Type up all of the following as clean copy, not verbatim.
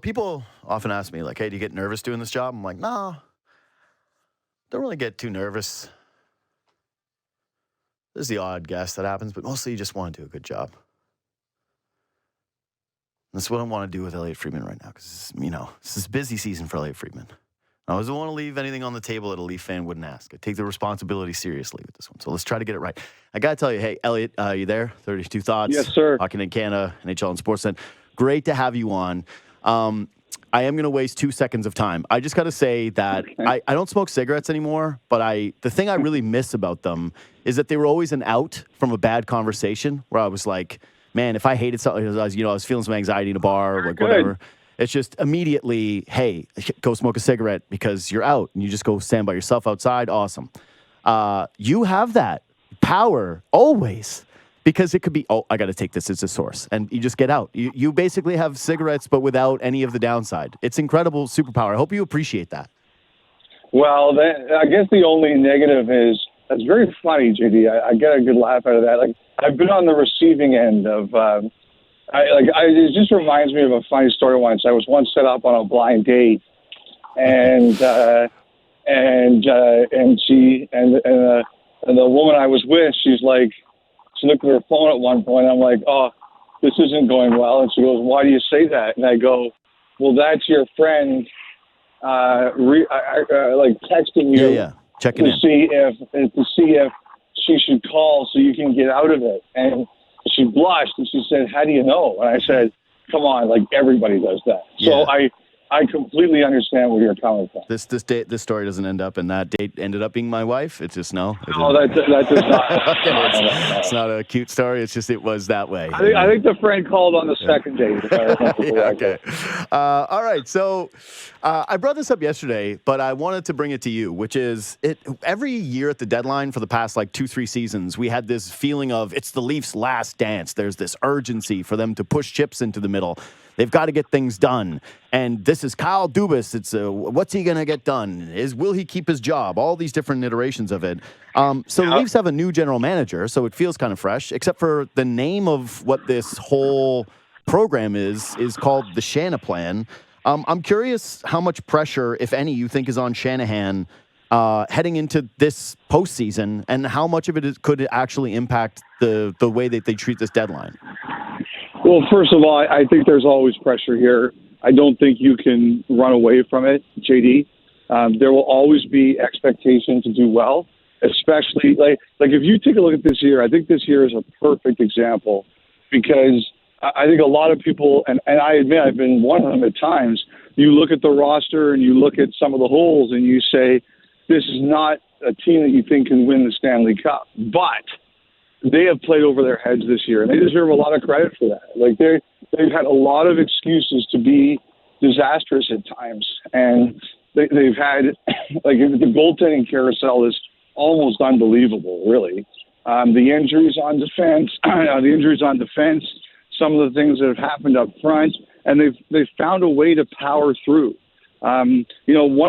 People often ask me, like, hey, do you get nervous doing this job? I'm like, no, don't really get too nervous. There's the odd guess that happens, but mostly you just want to do a good job. That's what I want to do with Elliotte Friedman right now because, this is busy season for Elliotte Friedman. I always don't want to leave anything on the table that a Leaf fan wouldn't ask. I take the responsibility seriously with this one. So let's try to get it right. I got to tell you, hey, Elliotte, you there? 32 Thoughts. Yes, sir. Hockey in Canada, NHL and Sportsnet. Great to have you on. I am going to waste 2 seconds of time. I just got to say that I don't smoke cigarettes anymore, but the thing I really miss about them is that they were always an out from a bad conversation where I was like, man, if I hated something, I was feeling some anxiety in a bar, like whatever. It's just immediately, hey, go smoke a cigarette because you're out and you just go stand by yourself outside. Awesome. You have that power always because it could be, I got to take this as a source. And you just get out. You basically have cigarettes, but without any of the downside. It's incredible superpower. I hope you appreciate that. Well, I guess the only negative is, that's very funny, JD. I get a good laugh out of that. Like, I've been on the receiving end of, it just reminds me of a funny story once. I was once set up on a blind date, and the woman I was with, she looked at her phone at one point. I'm like, oh, this isn't going well. And she goes, why do you say that? And I go, well, that's your friend, texting you. Yeah. Checking to in. see if she should call so you can get out of it. And she blushed and she said, how do you know? And I said, come on, like everybody does that. Yeah. So I completely understand where you're coming from. This story doesn't end up, and that date ended up being my wife. It's just no. No, that does not. Okay, it's not a cute story. It's just it was that way. I think the friend called on the second date. If I remember Okay. All right. So I brought this up yesterday, but I wanted to bring it to you, which is every year at the deadline for the past 2-3 seasons, we had this feeling of it's the Leafs' last dance. There's this urgency for them to push chips into the middle. They've got to get things done. And this is Kyle Dubas. It's what's he going to get done? Will he keep his job? All these different iterations of it. The Leafs have a new general manager, so it feels kind of fresh, except for the name of what this whole program is called the Shanahan Plan. I'm curious how much pressure, if any, you think is on Shanahan heading into this postseason, and how much of it could actually impact the way that they treat this deadline. Well, first of all, I think there's always pressure here. I don't think you can run away from it, JD. There will always be expectation to do well, especially like if you take a look at this year. I think this year is a perfect example because I think a lot of people, and I admit I've been one of them at times, you look at the roster and you look at some of the holes and you say, this is not a team that you think can win the Stanley Cup. But they have played over their heads this year, and they deserve a lot of credit for that. Like they've had a lot of excuses to be disastrous at times, and they've had the goaltending carousel is almost unbelievable, really. The injuries on defense, some of the things that have happened up front, and they've found a way to power through. One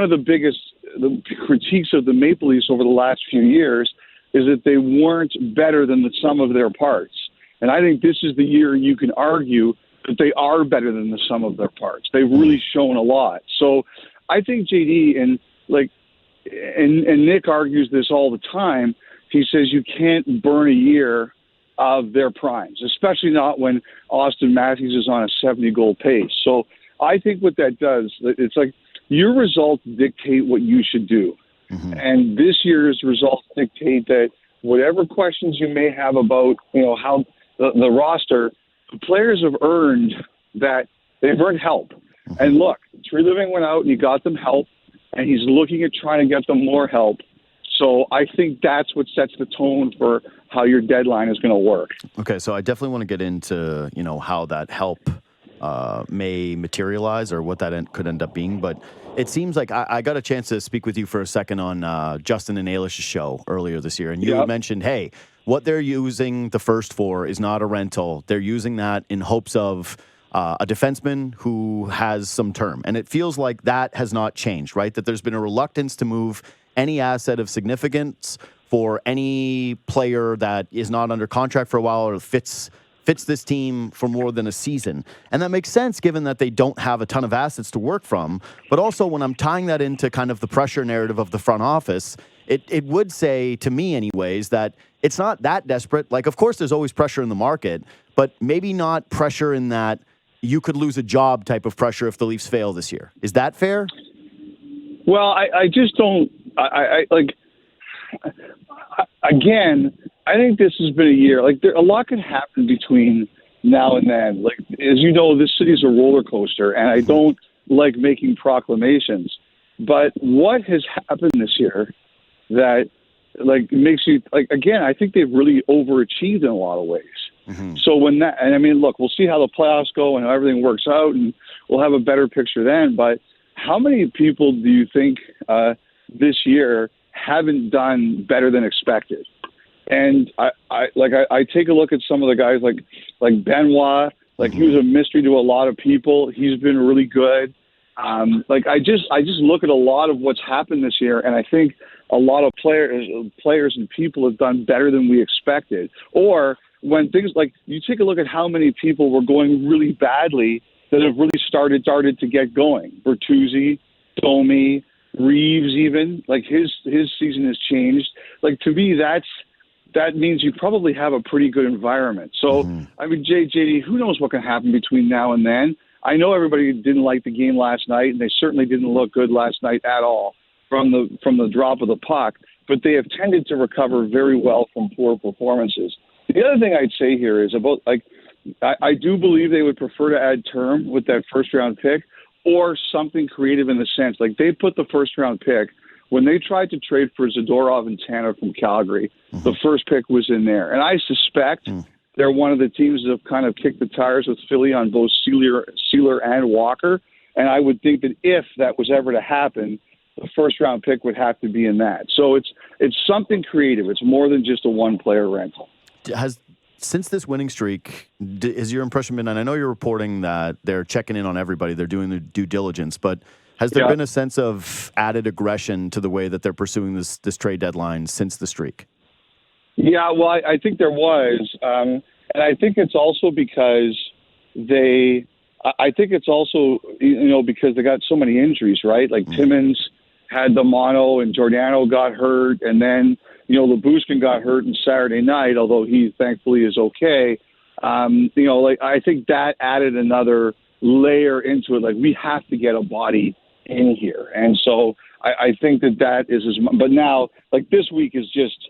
of the biggest critiques of the Maple Leafs over the last few years is that they weren't better than the sum of their parts. And I think this is the year you can argue that they are better than the sum of their parts. They've really shown a lot. So I think JD and Nick argues this all the time. He says you can't burn a year of their primes, especially not when Austin Matthews is on a 70-goal pace. So I think what that does, it's like your results dictate what you should do. Mm-hmm. And this year's results dictate that whatever questions you may have about, how the roster, the players have earned that. They've earned help. Mm-hmm. And look, Treliving went out and he got them help, and he's looking at trying to get them more help. So I think that's what sets the tone for how your deadline is going to work. Okay, so I definitely want to get into, how that help may materialize or what that could end up being. But it seems like I got a chance to speak with you for a second on Justin and Ailish's show earlier this year. And you mentioned, hey, what they're using the first for is not a rental. They're using that in hopes of a defenseman who has some term. And it feels like that has not changed, right? That there's been a reluctance to move any asset of significance for any player that is not under contract for a while or fits fits this team for more than a season. And that makes sense given that they don't have a ton of assets to work from. But also when I'm tying that into kind of the pressure narrative of the front office, it would say to me anyways that it's not that desperate. Like, of course, there's always pressure in the market, but maybe not pressure in that you could lose a job type of pressure if the Leafs fail this year. Is that fair? Well, I just don't. Again, I think this has been a year. Like, a lot could happen between now and then. Like, as you know, this city's a roller coaster, and I don't like making proclamations. But what has happened this year that, like, makes you, like, again, I think they've really overachieved in a lot of ways. Mm-hmm. So when that, and I mean, look, we'll see how the playoffs go and how everything works out, and we'll have a better picture then. But how many people do you think this year haven't done better than expected? And I take a look at some of the guys like Benoit. Like, he was a mystery to a lot of people. He's been really good. I just look at a lot of what's happened this year, and I think a lot of players and people have done better than we expected. Or when things like, you take a look at how many people were going really badly that have really started to get going. Bertuzzi, Domi, Reeves, even, like, his season has changed. Like, to me, that means you probably have a pretty good environment. So, I mean, JD, who knows what can happen between now and then? I know everybody didn't like the game last night, and they certainly didn't look good last night at all from the drop of the puck, but they have tended to recover very well from poor performances. The other thing I'd say here is about, like, I do believe they would prefer to add term with that first-round pick or something creative in the sense, like, they put the first-round pick. When they tried to trade for Zadorov and Tanner from Calgary, the first pick was in there. And I suspect they're one of the teams that have kind of kicked the tires with Philly on both Sealer and Walker. And I would think that if that was ever to happen, the first-round pick would have to be in that. So it's something creative. It's more than just a one-player rental. Since this winning streak, has your impression been, and I know you're reporting that they're checking in on everybody, they're doing their due diligence, but has there been a sense of added aggression to the way that they're pursuing this trade deadline since the streak? Yeah, well, I think there was. And I think it's also because because they got so many injuries, right? Like Timmins had the mono and Giordano got hurt, and then, Labuskin got hurt on Saturday night, although he thankfully is okay. I think that added another layer into it. Like, we have to get a body in here. And so I think that is but now, like, this week is just,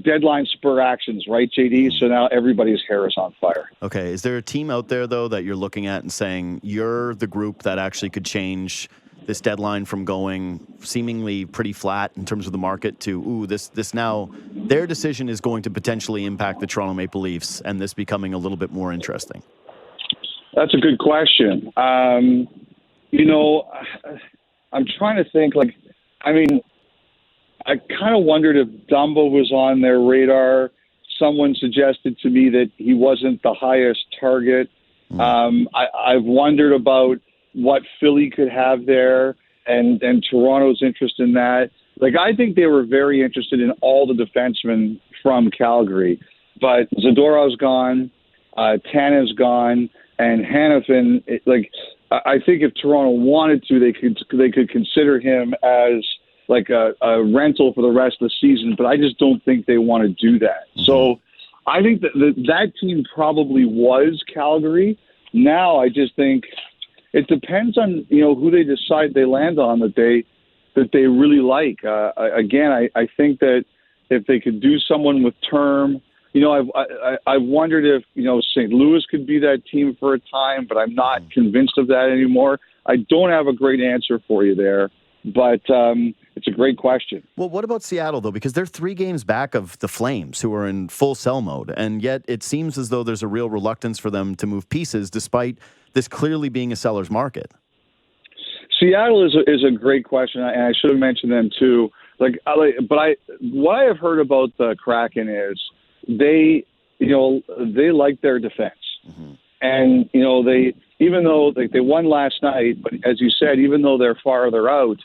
deadline spur actions, right, JD? So now everybody's hair is on fire. Okay. Is there a team out there, though, that you're looking at and saying you're the group that actually could change this deadline from going seemingly pretty flat in terms of the market to, this now, their decision is going to potentially impact the Toronto Maple Leafs and this becoming a little bit more interesting? That's a good question. I'm trying to think, I kind of wondered if Dumbo was on their radar. Someone suggested to me that he wasn't the highest target. I've wondered about what Philly could have there and Toronto's interest in that. Like, I think they were very interested in all the defensemen from Calgary, but Zadorov's gone, Tana's gone, and Hanifin. I think if Toronto wanted to, they could consider him as like a rental for the rest of the season, but I just don't think they want to do that. So I think that team probably was Calgary. Now I just think it depends on who they decide they land on that they really like. Again, I think that if they could do someone with term, I've wondered if St. Louis could be that team for a time, but I'm not convinced of that anymore. I don't have a great answer for you there, but it's a great question. Well, what about Seattle, though? Because they're 3 games back of the Flames, who are in full sell mode, and yet it seems as though there's a real reluctance for them to move pieces, despite this clearly being a seller's market. Seattle is a great question, and I should have mentioned them too. What I have heard about the Kraken is they like their defense, and they, even though they won last night, but as you said, even though they're farther out,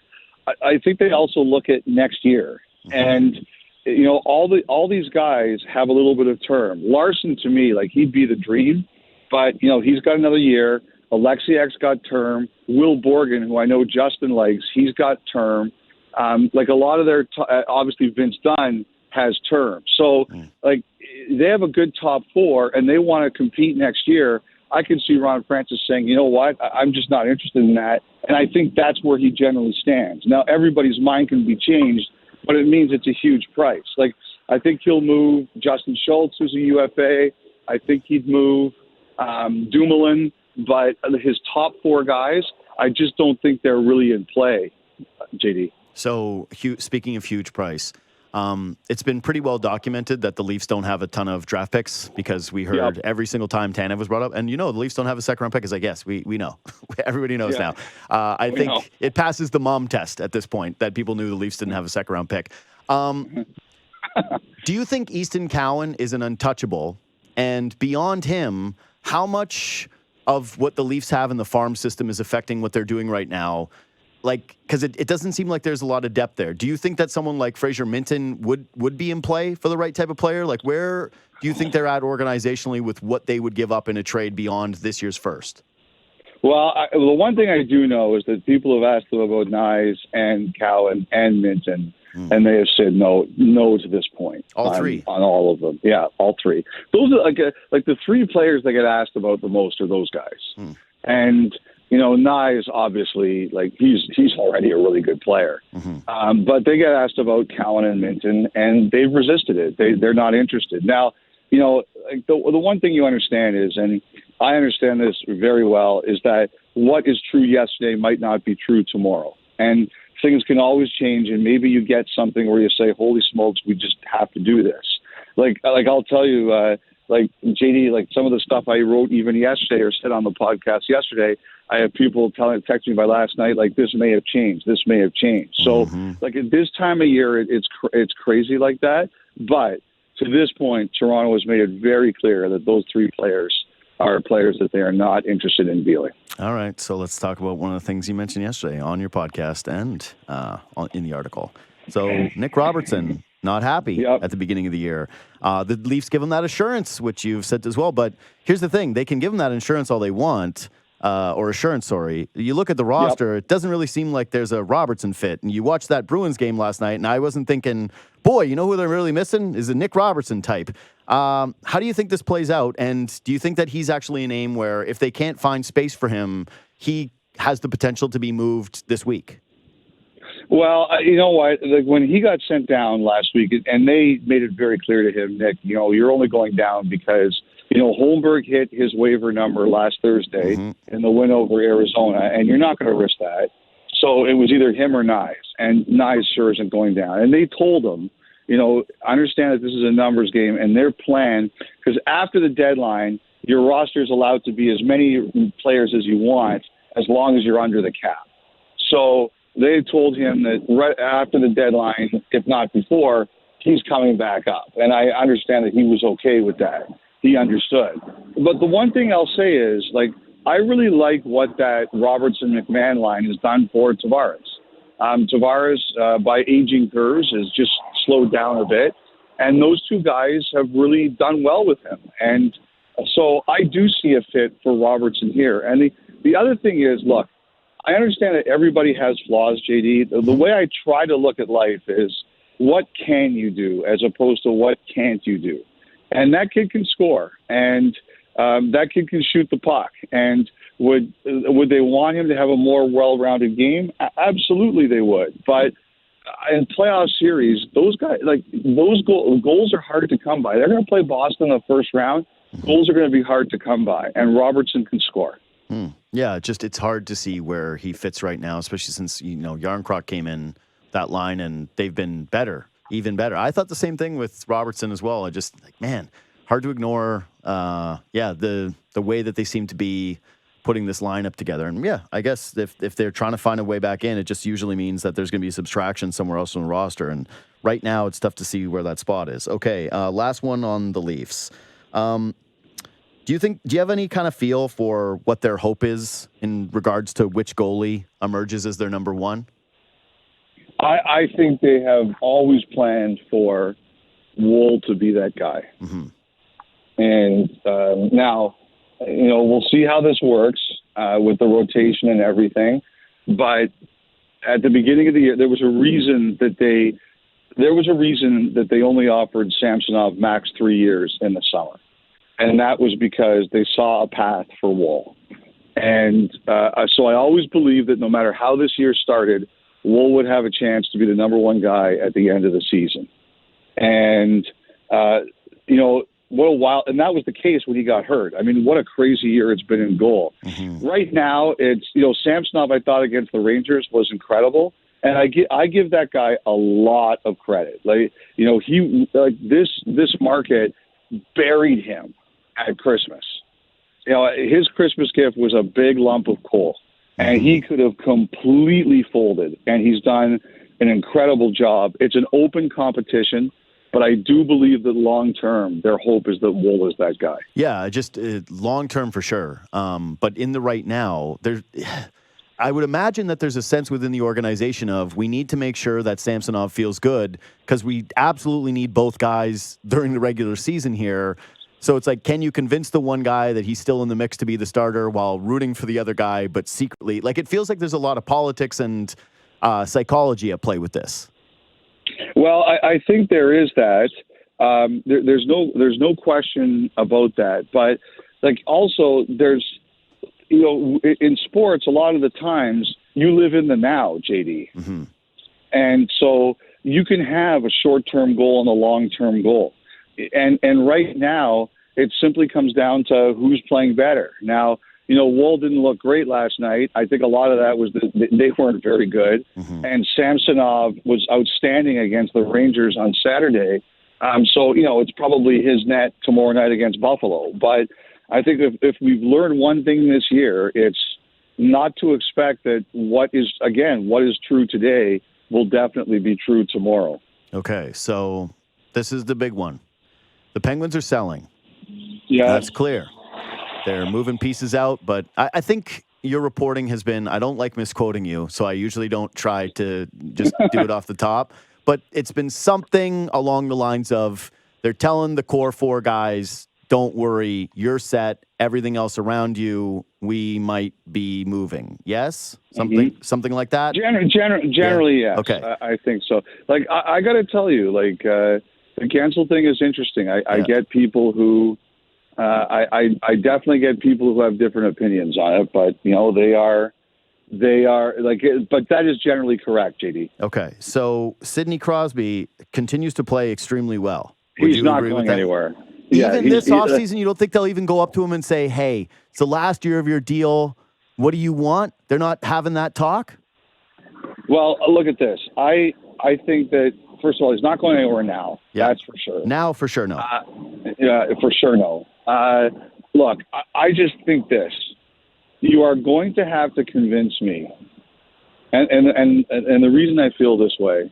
I think they also look at next year. And all these guys have a little bit of term. Larson, to me, like, he'd be the dream, but he's got another year. Alexiak's got term. Will Borgen, who I know Justin likes, he's got term. Like a lot of their, obviously Vince Dunn has term. So like they have a good top four and they want to compete next year. I can see Ron Francis saying, you know what, I'm just not interested in that. And I think that's where he generally stands. Now, everybody's mind can be changed, but it means it's a huge price. Like, I think he'll move Justin Schultz, who's a UFA. I think he'd move Dumoulin, but his top four guys, I just don't think they're really in play, JD. So, speaking of huge price, it's been pretty well documented that the Leafs don't have a ton of draft picks because we heard every single time Tanev was brought up. And, the Leafs don't have a second-round pick. It's like, yes, we know. Everybody knows now. I think it passes the mom test at this point that people knew the Leafs didn't have a second-round pick. Do you think Easton Cowan is an untouchable? And beyond him, how much of what the Leafs have in the farm system is affecting what they're doing right now? Like, because it doesn't seem like there's a lot of depth there. Do you think that someone like Fraser Minton would be in play for the right type of player? Like, where do you think they're at organizationally with what they would give up in a trade beyond this year's first? Well, the one thing I do know is that people have asked them about Nyes and Cowan and Minton, and they have said no to this point. All three? On all of them. Yeah, all three. Those are like the three players that get asked about the most are those guys. And Nyes, obviously, like he's already a really good player. But they get asked about Cowan and Minton, and they've resisted it. They're not interested. Now, like the one thing you understand is, and I understand this very well, is that what is true yesterday might not be true tomorrow. And things can always change, and maybe you get something where you say, holy smokes, we just have to do this. Like I'll tell you, like JD, like some of the stuff I wrote even yesterday or said on the podcast yesterday, I have people texting me by last night, like, this may have changed. This may have changed. So, like, at this time of year, it's crazy like that. But to this point, Toronto has made it very clear that those three players are players that they are not interested in dealing. All right. So let's talk about one of the things you mentioned yesterday on your podcast and in the article. So Nick Robertson, not happy at the beginning of the year. The Leafs give him that assurance, which you've said as well. But here's the thing. They can give him that insurance all they want. Or assurance, sorry. You look at the roster, it doesn't really seem like there's a Robertson fit. And you watched that Bruins game last night, and I wasn't thinking, boy, you know who they're really missing? Is a Nick Robertson type. How do you think this plays out? And do you think that he's actually a name where if they can't find space for him, he has the potential to be moved this week? Well, you know what? Like when he got sent down last week, and they made it very clear to him, Nick, you're only going down because Holmberg hit his waiver number last Thursday in the win over Arizona, and you're not going to risk that. So it was either him or Nyes, and Nyes sure isn't going down. And they told him, understand that this is a numbers game, and their plan, because after the deadline, your roster is allowed to be as many players as you want as long as you're under the cap. So they told him that right after the deadline, if not before, he's coming back up. And I understand that he was okay with that. He understood. But the one thing I'll say is, like, I really like what that Robertson-McMahon line has done for Tavares. Tavares, by aging curves, has just slowed down a bit. And those two guys have really done well with him. And so I do see a fit for Robertson here. And the other thing is, look, I understand that everybody has flaws, JD. The way I try to look at life is what can you do as opposed to what can't you do. And that kid can score, and that kid can shoot the puck. And would they want him to have a more well-rounded game? Absolutely, they would. But in playoff series, those guys, like those goals are hard to come by. They're going to play Boston in the first round. Goals are going to be hard to come by, and Robertson can score. Yeah, it's hard to see where he fits right now, especially since Yarncroc came in that line, and they've been better. Even better. I thought the same thing with Robertson as well. I just hard to ignore. The way that they seem to be putting this lineup together. And I guess if they're trying to find a way back in, it just usually means that there's going to be a subtraction somewhere else on the roster. And right now, it's tough to see where that spot is. Okay, last one on the Leafs. Do you have any kind of feel for what their hope is in regards to which goalie emerges as their number one? I think they have always planned for Wool to be that guy. Mm-hmm. And now, we'll see how this works with the rotation and everything. But at the beginning of the year, there was a reason that they only offered Samsonov max 3 years in the summer. And that was because they saw a path for Wool. And so I always believed that no matter how this year started, Wool would have a chance to be the number one guy at the end of the season. And, what a while. And that was the case when he got hurt. I mean, what a crazy year it's been in goal. Mm-hmm. Right now, it's, Samsonov, I thought against the Rangers was incredible. And I give that guy a lot of credit. This market buried him at Christmas. His Christmas gift was a big lump of coal, and he could have completely folded, and he's done an incredible job. It's an open competition, but I do believe that long-term, their hope is that Wool is that guy. Yeah, just long-term for sure. But in the right now, I would imagine that there's a sense within the organization of we need to make sure that Samsonov feels good because we absolutely need both guys during the regular season here. So it's like, can you convince the one guy that he's still in the mix to be the starter while rooting for the other guy, but secretly, it feels like there's a lot of politics and psychology at play with this. Well, I think there is that. There's no question about that. But also there's, in sports, a lot of the times you live in the now, JD. Mm-hmm. And so you can have a short-term goal and a long-term goal. And right now, it simply comes down to who's playing better. Now, Wool didn't look great last night. I think a lot of that was that they weren't very good. Mm-hmm. And Samsonov was outstanding against the Rangers on Saturday. So it's probably his net tomorrow night against Buffalo. But I think if we've learned one thing this year, it's not to expect that what is true today will definitely be true tomorrow. Okay, so this is the big one. The Penguins are selling. Yeah, that's clear. They're moving pieces out, but I think your reporting has been, I don't like misquoting you, so I usually don't try to just do it off the top, but it's been something along the lines of they're telling the core four guys, don't worry, you're set, everything else around you, we might be moving. Yes? Something like that? Generally, yes. Okay. I think so. I got to tell you, the cancel thing is interesting. I get people who... I definitely get people who have different opinions on it, but they are but that is generally correct, JD. Okay, so Sidney Crosby continues to play extremely well. He's not going anywhere. Even this offseason, you don't think they'll even go up to him and say, "Hey, it's the last year of your deal. What do you want?" They're not having that talk. Well, look at this. I think that first of all, he's not going anywhere now. Yeah. That's for sure. Now, for sure, no. Yeah, for sure, no. Look, I just think this. You are going to have to convince me, and the reason I feel this way,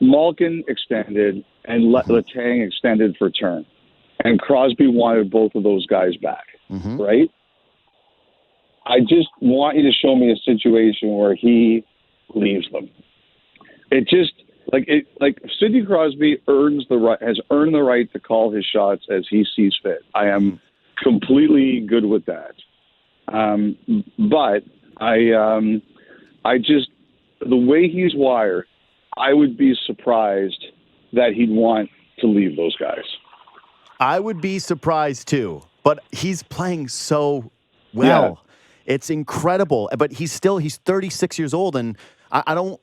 Malkin extended and Letang extended for term, and Crosby wanted both of those guys back, right? I just want you to show me a situation where he leaves them. It just Sidney Crosby has earned the right to call his shots as he sees fit. I am completely good with that. But I just, the way he's wired, I would be surprised that he'd want to leave those guys. I would be surprised too, but he's playing so well. Yeah. It's incredible, but he's 36 years old, and I don't.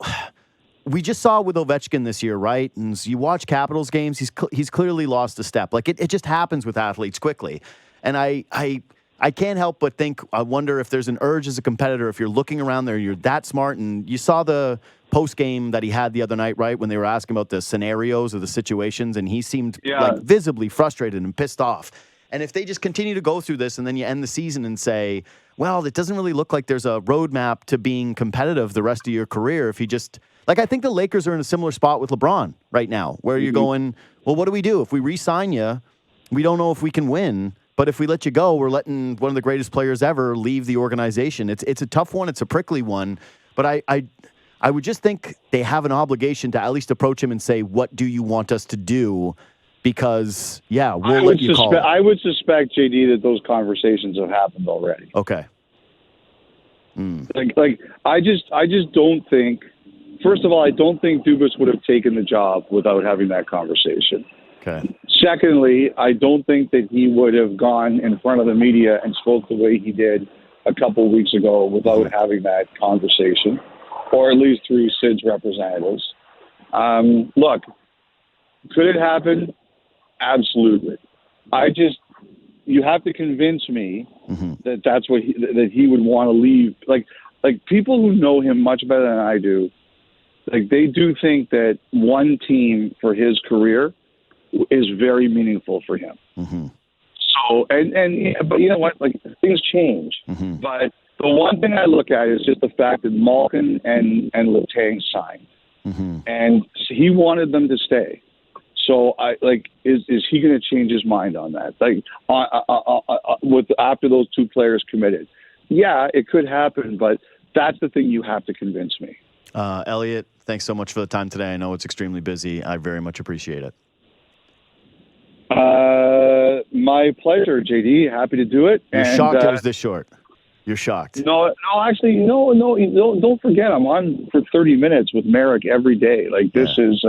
We just saw with Ovechkin this year, right? And you watch Capitals games, he's clearly lost a step. It just happens with athletes quickly. And I can't help but think, I wonder if there's an urge as a competitor, if you're looking around there, you're that smart, and you saw the post-game that he had the other night, right, when they were asking about the scenarios or the situations, and he seemed visibly frustrated and pissed off. And if they just continue to go through this and then you end the season and say, well, it doesn't really look like there's a roadmap to being competitive the rest of your career if you just... I think the Lakers are in a similar spot with LeBron right now, where you're going, well, what do we do? If we re-sign you, we don't know if we can win. But if we let you go, we're letting one of the greatest players ever leave the organization. It's a tough one. It's a prickly one. But I would just think they have an obligation to at least approach him and say, what do you want us to do? Because, we'll let you call it. I would suspect, JD, that those conversations have happened already. Okay. I just don't think. First of all, I don't think Dubas would have taken the job without having that conversation. Okay. Secondly, I don't think that he would have gone in front of the media and spoke the way he did a couple of weeks ago without having that conversation, or at least through Sid's representatives. Look, could it happen? Absolutely. You have to convince me that that's what that he would want to leave. Like people who know him much better than I do, like they do think that one team for his career is very meaningful for him. So, but you know what? Like things change. But the one thing I look at is just the fact that Malkin and Letang signed, and he wanted them to stay. So is he going to change his mind on that? Like after those two players committed? Yeah, it could happen, but that's the thing you have to convince me. Elliotte, thanks so much for the time today. I know it's extremely busy. I very much appreciate it. My pleasure, JD. Happy to do it. You're shocked it was this short. You're shocked. No. Actually, no. Don't forget, I'm on for 30 minutes with Merrick every day. Like this is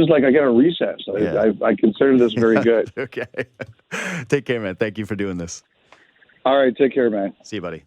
like I get a recess. I consider this very good. Okay. Take care, man. Thank you for doing this. All right. Take care, man. See you, buddy.